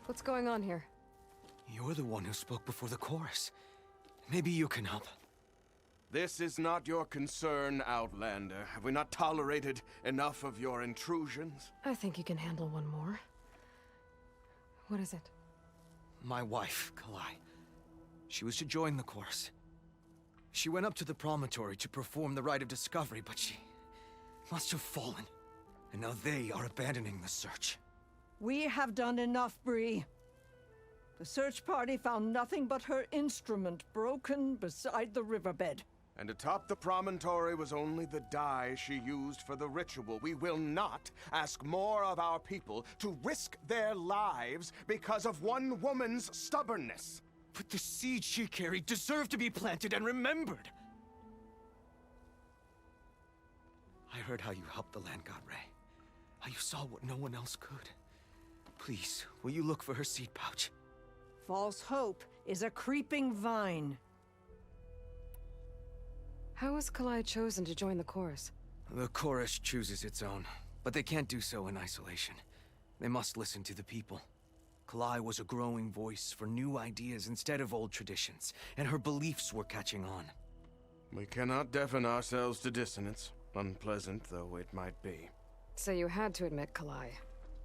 What's going on here? You're the one who spoke before the chorus. Maybe you can help. This is not your concern, Outlander. Have we not tolerated enough of your intrusions? I think you can handle one more. What is it? My wife, Kalai. She was to join the chorus. She went up to the promontory to perform the rite of discovery, but she must have fallen. And now they are abandoning the search. We have done enough, Bree. The search party found nothing but her instrument broken beside the riverbed. And atop the promontory was only the dye she used for the ritual. We will not ask more of our people to risk their lives because of one woman's stubbornness. But the seed she carried deserved to be planted and remembered. I heard how you helped the land god Ray. How you saw what no one else could. Please, will you look for her seed pouch? False hope is a creeping vine. How was Kalai chosen to join the chorus? The chorus chooses its own, but they can't do so in isolation. They must listen to the people. Kalai was a growing voice for new ideas instead of old traditions, and her beliefs were catching on. We cannot deafen ourselves to dissonance, unpleasant though it might be. So you had to admit Kalai,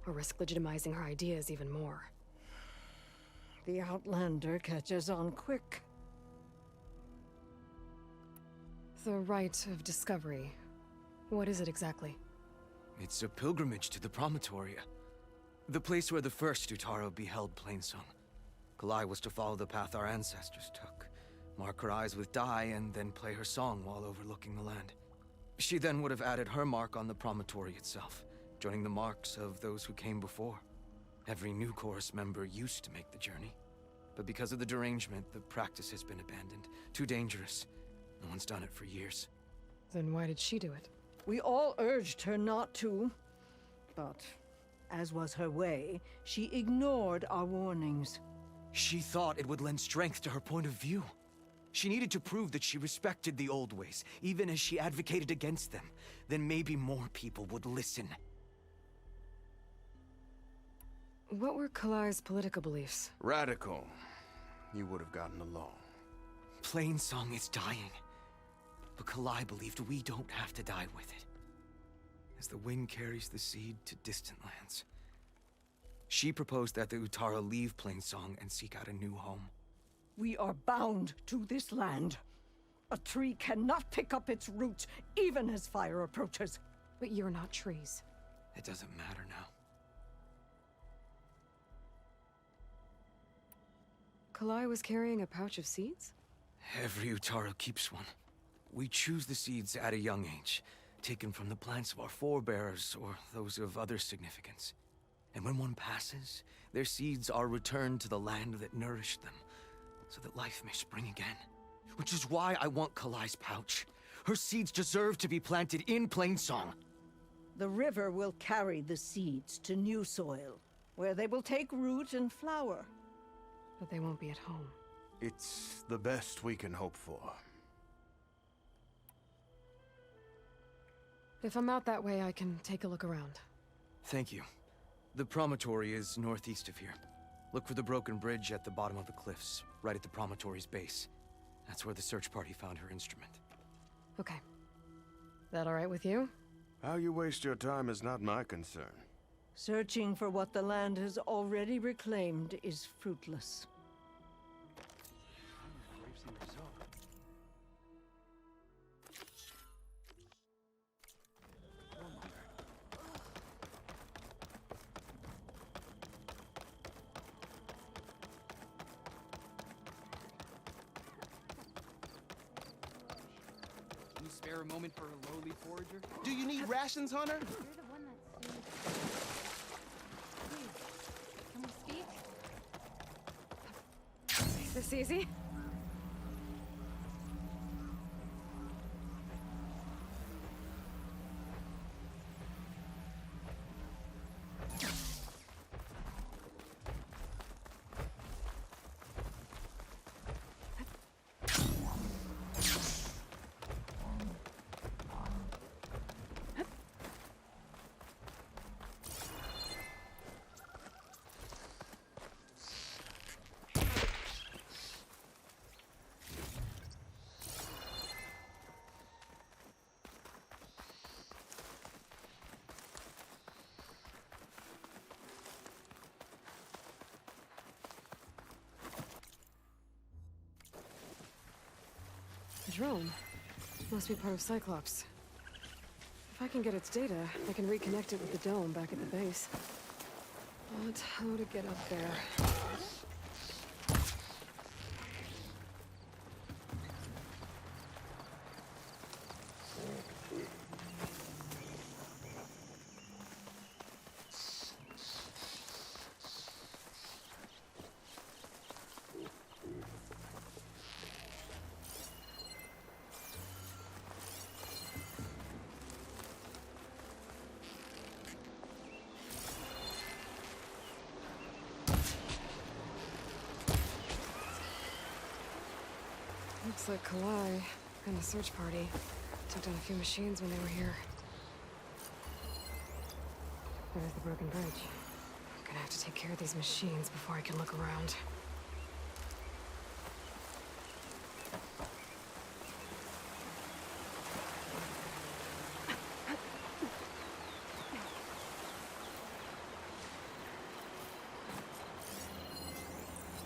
or risk legitimizing her ideas even more. The Outlander catches on quick. The rite of discovery. What is it exactly? It's a pilgrimage to the promontory. The place where the first Utaro beheld Plainsong. Kalai was to follow the path our ancestors took. Mark her eyes with dye and then play her song while overlooking the land. She then would have added her mark on the promontory itself, joining the marks of those who came before. Every new chorus member used to make the journey. But because of the derangement, the practice has been abandoned. Too dangerous. No one's done it for years. Then why did she do it? We all urged her not to, but as was her way, she ignored our warnings. She thought it would lend strength to her point of view. She needed to prove that she respected the old ways, even as she advocated against them. Then maybe more people would listen. What were Kalai's political beliefs? Radical. You would have gotten along. Plainsong is dying. But Kalai believed we don't have to die with it. As the wind carries the seed to distant lands. She proposed that the Utara leave Plainsong and seek out a new home. We are bound to this land. A tree cannot pick up its roots, even as fire approaches. But you're not trees. It doesn't matter now. Kalai was carrying a pouch of seeds? Every Utara keeps one. We choose the seeds at a young age, taken from the plants of our forebears or those of other significance. And when one passes, their seeds are returned to the land that nourished them, so that life may spring again. Which is why I want Kalai's pouch. Her seeds deserve to be planted in Plainsong. The river will carry the seeds to new soil, where they will take root and flower. But they won't be at home. It's the best we can hope for. If I'm out that way, I can take a look around. Thank you. The promontory is northeast of here. Look for the broken bridge at the bottom of the cliffs, right at the promontory's base. That's where the search party found her instrument. Okay. That all right with you? How you waste your time is not my concern. Searching for what the land has already reclaimed is fruitless. Can you spare a moment for a lowly forager? Do you need rations, Hunter? You're the one that's Please, can we speak? Is this easy? drone. Must be part of Cyclops. If I can get its data, I can reconnect it with the dome back at the base. But how to get up there? Looks like Kalai and the search party took down a few machines when they were here. There's the broken bridge. I'm gonna have to take care of these machines before I can look around.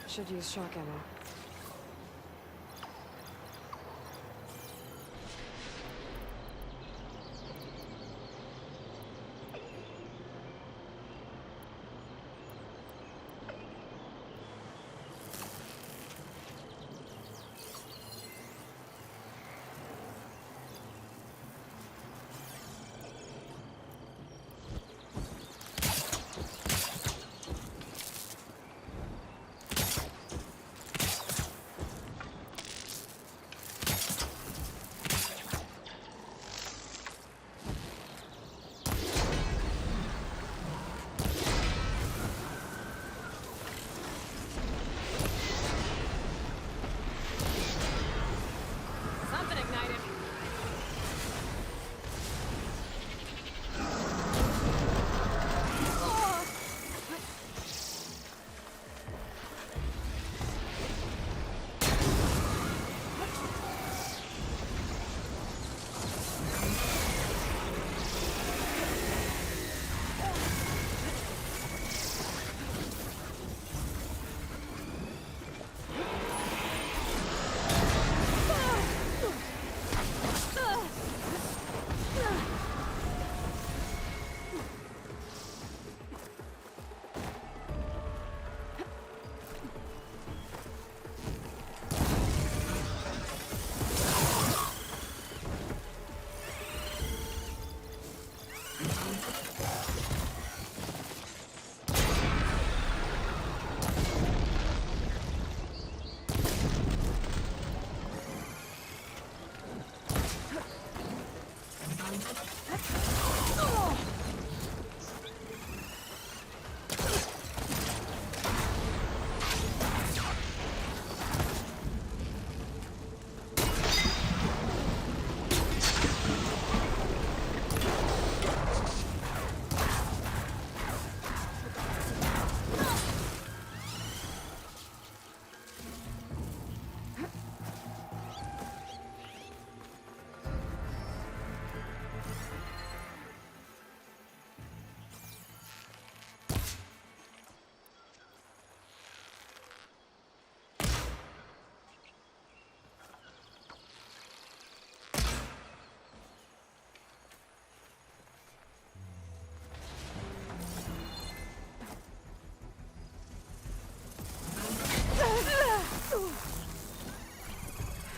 Should use shock ammo.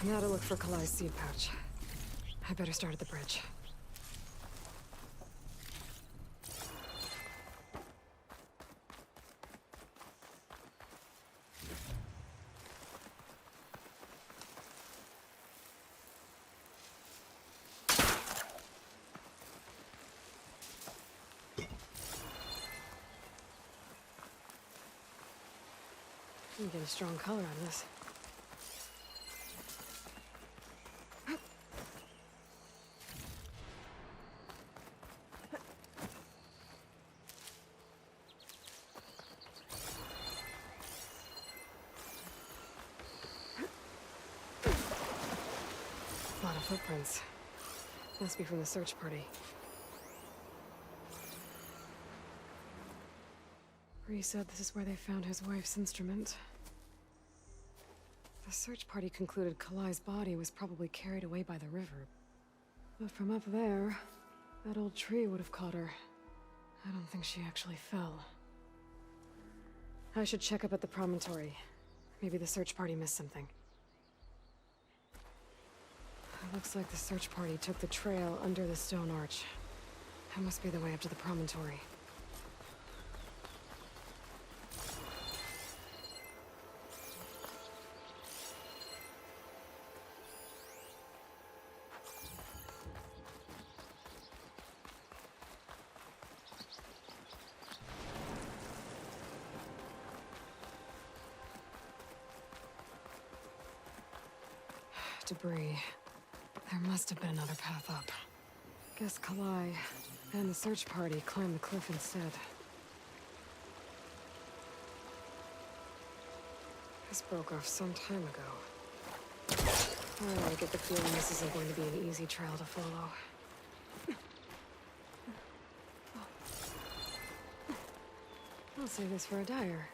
Now to look for Kalai's seed pouch. I better start at the bridge. You get a strong color on this. A lot of footprints. Must be from the search party. Bree said this is where they found his wife's instrument. The search party concluded Kalai's body was probably carried away by the river. But from up there, that old tree would have caught her. I don't think she actually fell. I should check up at the promontory. Maybe the search party missed something. It looks like the search party took the trail under the stone arch. That must be the way up to the promontory. Debris. There must have been another path up. Guess Kalai and the search party climbed the cliff instead. This broke off some time ago. I get the feeling this isn't going to be an easy trail to follow. I'll save this for a dyer.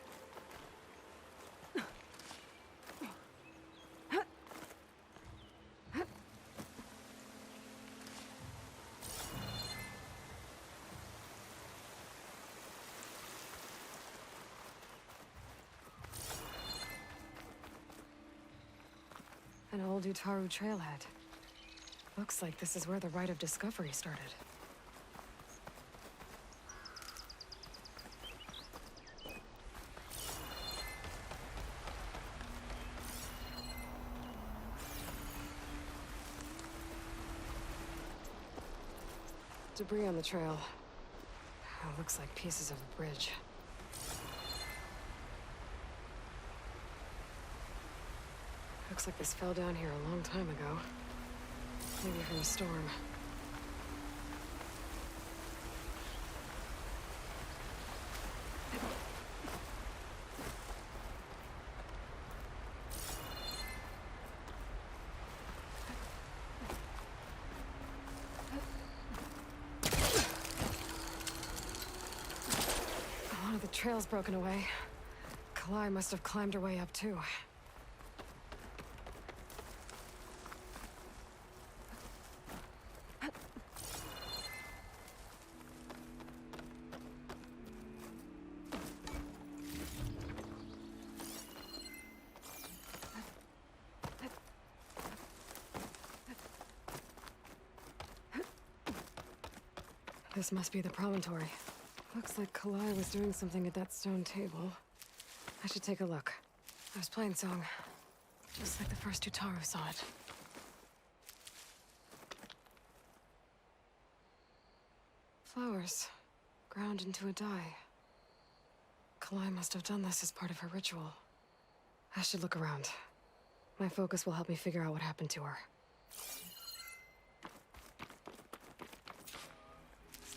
An old Utaru trailhead. Looks like this is where the Rite of Discovery started. Debris on the trail. Looks like pieces of a bridge. Looks like this fell down here a long time ago. Maybe from a storm. One of the trail's broken away. Kalai must have climbed her way up too. This must be the promontory. Looks like Kalai was doing something at that stone table. I should take a look. I was playing song, just like the first Utaru saw it. Flowers, ground into a dye. Kalai must have done this as part of her ritual. I should look around. My focus will help me figure out what happened to her.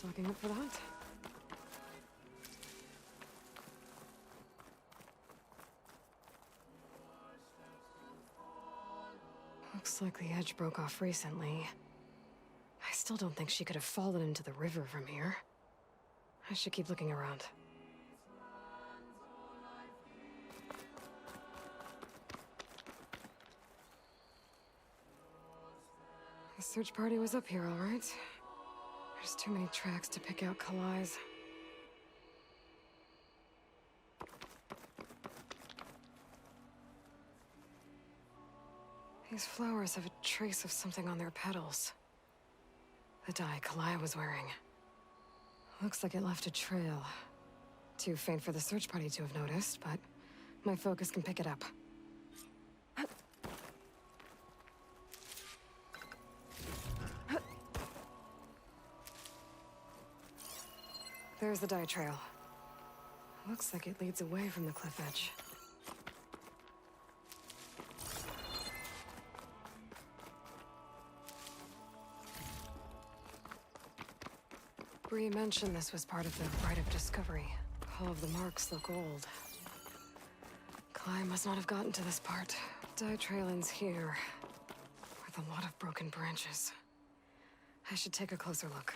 Looking up for the hunt. Looks like the edge broke off recently. I still don't think she could have fallen into the river from here. I should keep looking around. The search party was up here, all right. There's too many tracks to pick out Kalai's. These flowers have a trace of something on their petals. The dye Kalai was wearing. Looks like it left a trail. Too faint for the search party to have noticed, but my focus can pick it up. There's the dye trail. Looks like it leads away from the cliff edge. Bree mentioned this was part of the Rite of Discovery. All of the marks look old. Kalai must not have gotten to this part. Dye trail ends here, with a lot of broken branches. I should take a closer look.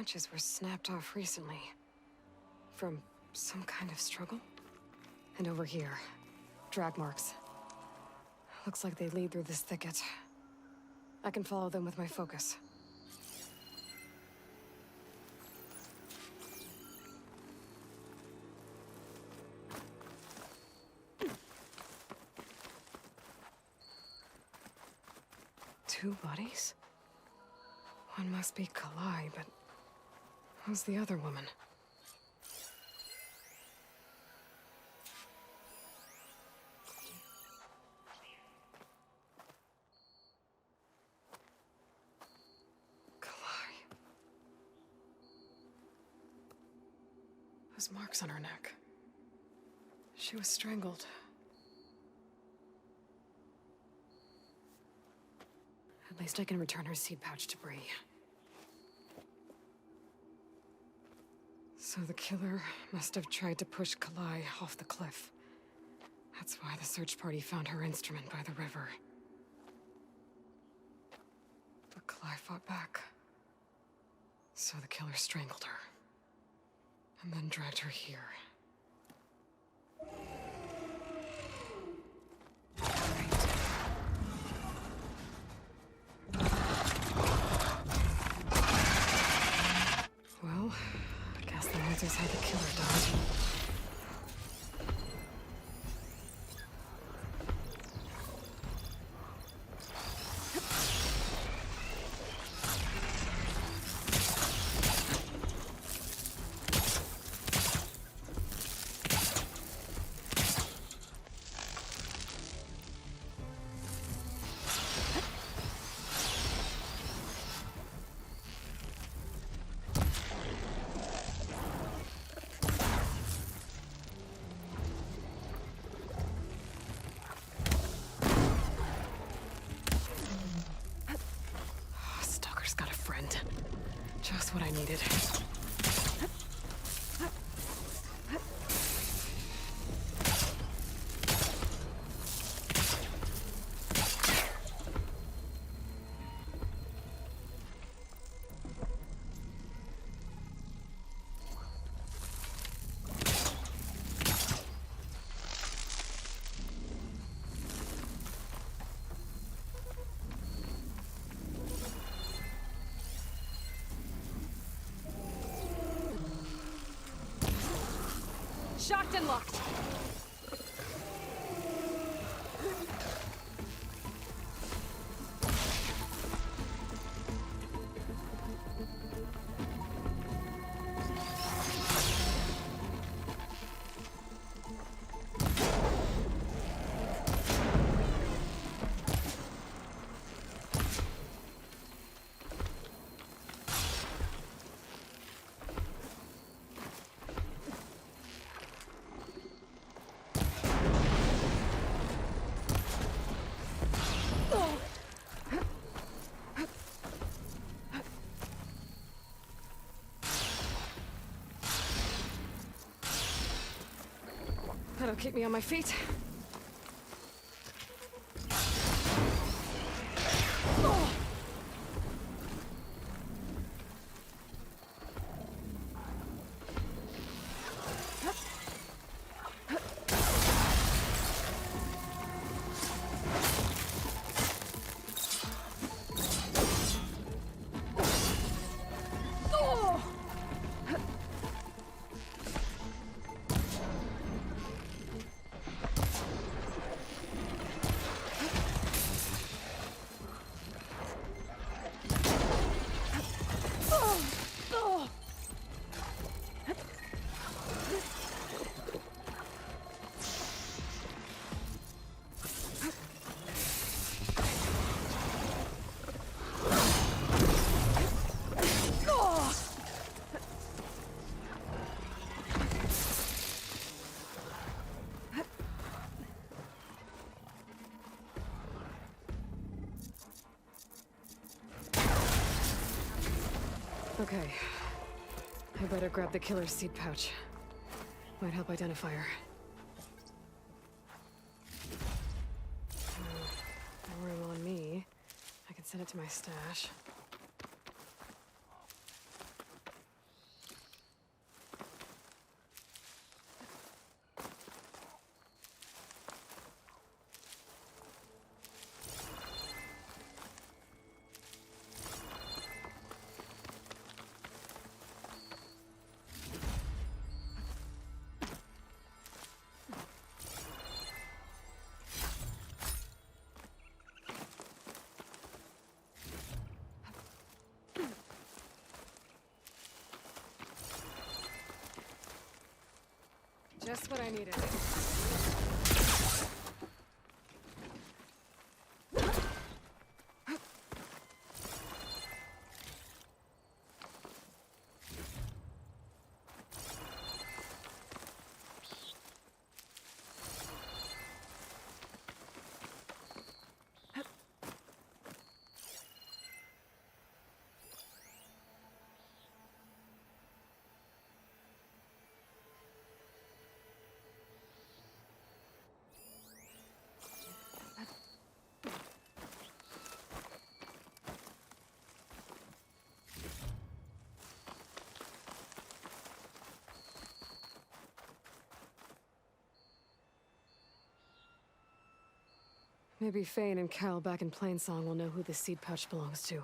branches were snapped off recently. From some kind of struggle? And over here, drag marks. Looks like they lead through this thicket. I can follow them with my focus. Two bodies? One must be Kalai, but who's the other woman? Kalai. Those marks on her neck. She was strangled. At least I can return her seed pouch to Bree. So the killer must have tried to push Kalai off the cliff. That's why the search party found her instrument by the river. But Kalai fought back. So the killer strangled her. And then dragged her here. Well, I guess that answers how the killer died. Just what I needed. Shocked and locked. That'll keep me on my feet. Okay. I better grab the killer's seed pouch. Might help identify her. No room on me. I can send it to my stash. Just what I needed. Maybe Fane and Cal back in Plainsong will know who this seed pouch belongs to.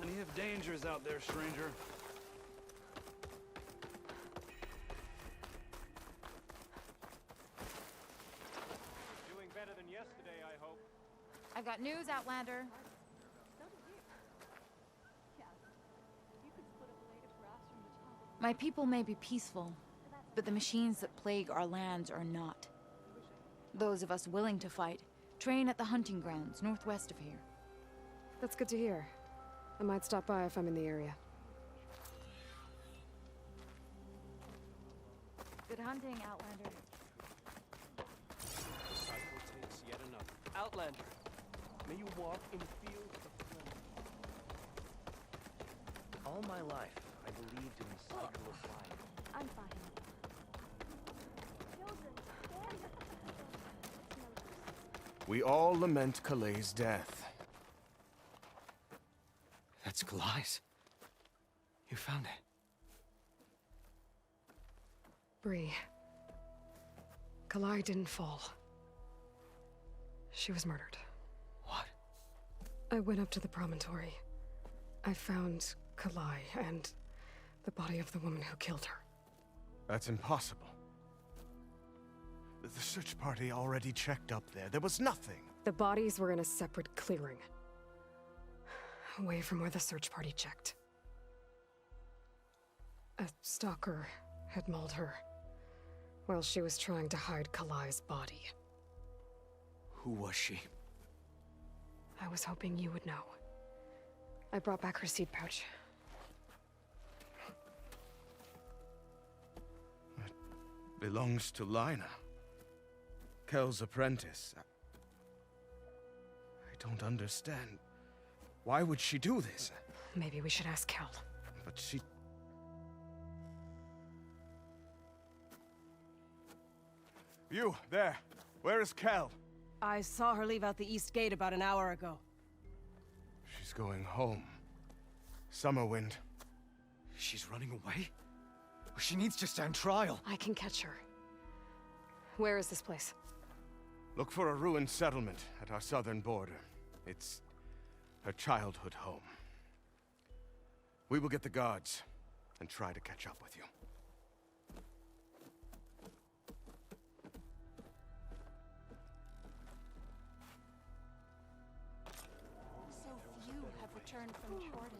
Plenty of dangers out there, stranger. Doing better than yesterday, I hope. I've got news, Outlander. My people may be peaceful, but the machines that plague our lands are not. Those of us willing to fight train at the hunting grounds northwest of here. That's good to hear. I might stop by if I'm in the area. Good hunting, Outlander. The cycle takes yet another. Outlander, may you walk in fields of plenty. All my life, I believed in the cycle of life. I'm fine. We all lament Called death. That's Call's. You found it. Bree. Called didn't fall. She was murdered. What? I went up to the promontory. I found Called and the body of the woman who killed her. That's impossible. The search party already checked up there. There was nothing. The bodies were in a separate clearing. Away from where the search party checked. A stalker had mauled her while she was trying to hide Call's body. Who was she? I was hoping you would know. I brought back her seed pouch. It belongs to Lina. Kel's apprentice. I don't understand. Why would she do this? Maybe we should ask Cal. But she... You, there. Where is Kel? I saw her leave out the east gate about an hour ago. She's going home. Summerwind. She's running away? She needs to stand trial. I can catch her. Where is this place? Look for a ruined settlement at our southern border. It's her childhood home. We will get the guards. and try to catch up with you. So few have returned from Jordan.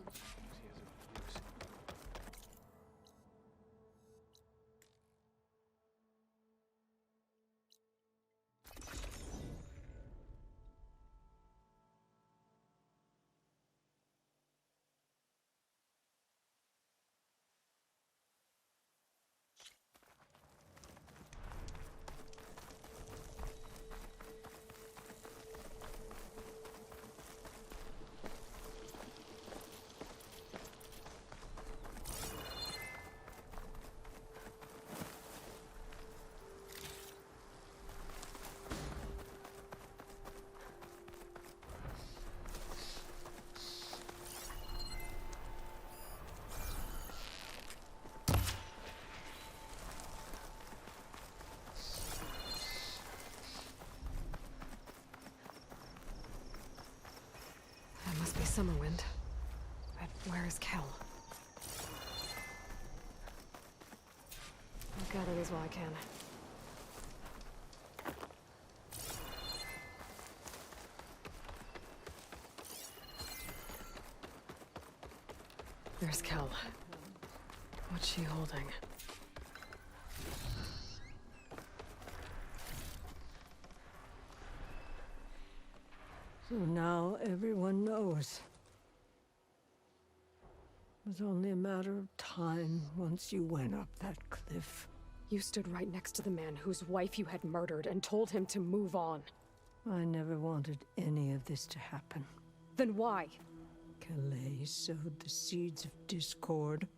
That must be Summerwind. But where is Kel? I'll gather these while I can. There's Kel. What's she holding? So now everyone knows. It was only a matter of time once you went up that cliff. You stood right next to the man whose wife you had murdered and told him to move on. I never wanted any of this to happen. Then why? Calais sowed the seeds of discord.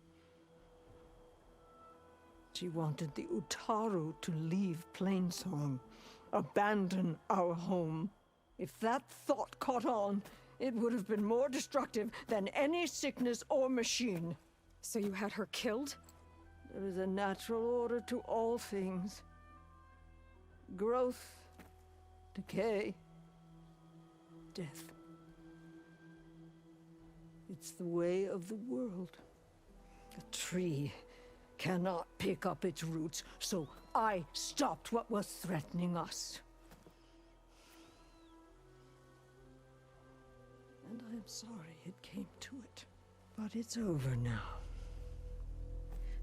She wanted the Utaru to leave Plainsong, abandon our home. If that thought caught on, it would have been more destructive than any sickness or machine. So you had her killed? There is a natural order to all things. Growth, decay, death. It's the way of the world. A tree cannot pick up its roots, so I stopped what was threatening us. And I'm sorry it came to it. But it's over now.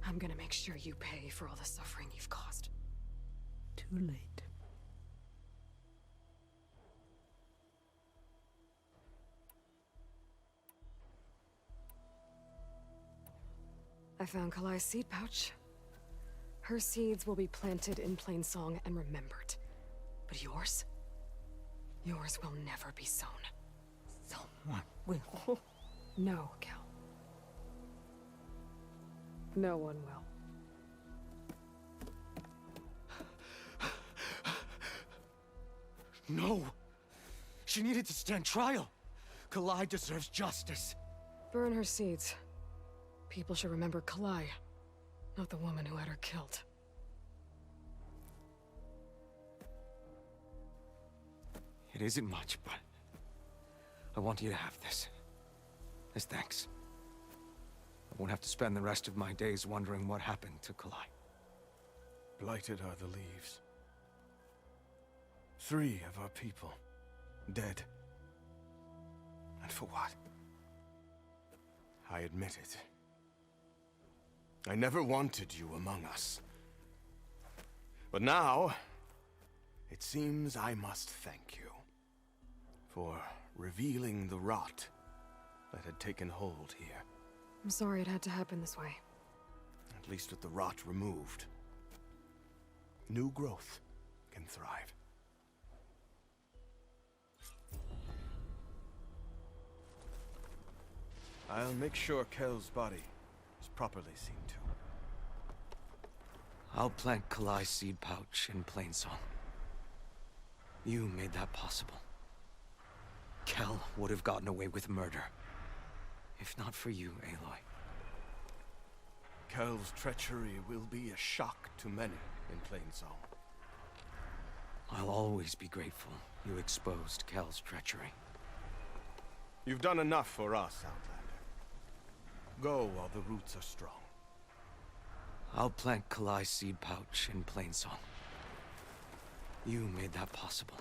I'm gonna make sure you pay for all the suffering you've caused. Too late. I found Kalai's seed pouch. Her seeds will be planted in Plainsong and remembered. But yours? Yours will never be sown. Someone will. No, Kel. No one will. No! She needed to stand trial! Kalai deserves justice. Burn her seeds. People should remember Kalai, not the woman who had her killed. It isn't much, but I want you to have this. As thanks. I won't have to spend the rest of my days wondering what happened to Kalai. Blighted are the leaves. 3 of our people, dead. And for what? I admit it. I never wanted you among us. But now, it seems I must thank you for revealing the rot that had taken hold here. I'm sorry it had to happen this way. At least with the rot removed, new growth can thrive. I'll make sure Kel's body is properly seen to. I'll plant Kalai's seed pouch in Plainsong. You made that possible. Kel would have gotten away with murder. If not for you, Aloy. Kel's treachery will be a shock to many in Plainsong. I'll always be grateful you exposed Kel's treachery. You've done enough for us, Outlander. Go while the roots are strong. I'll plant Kalai's seed pouch in Plainsong. You made that possible.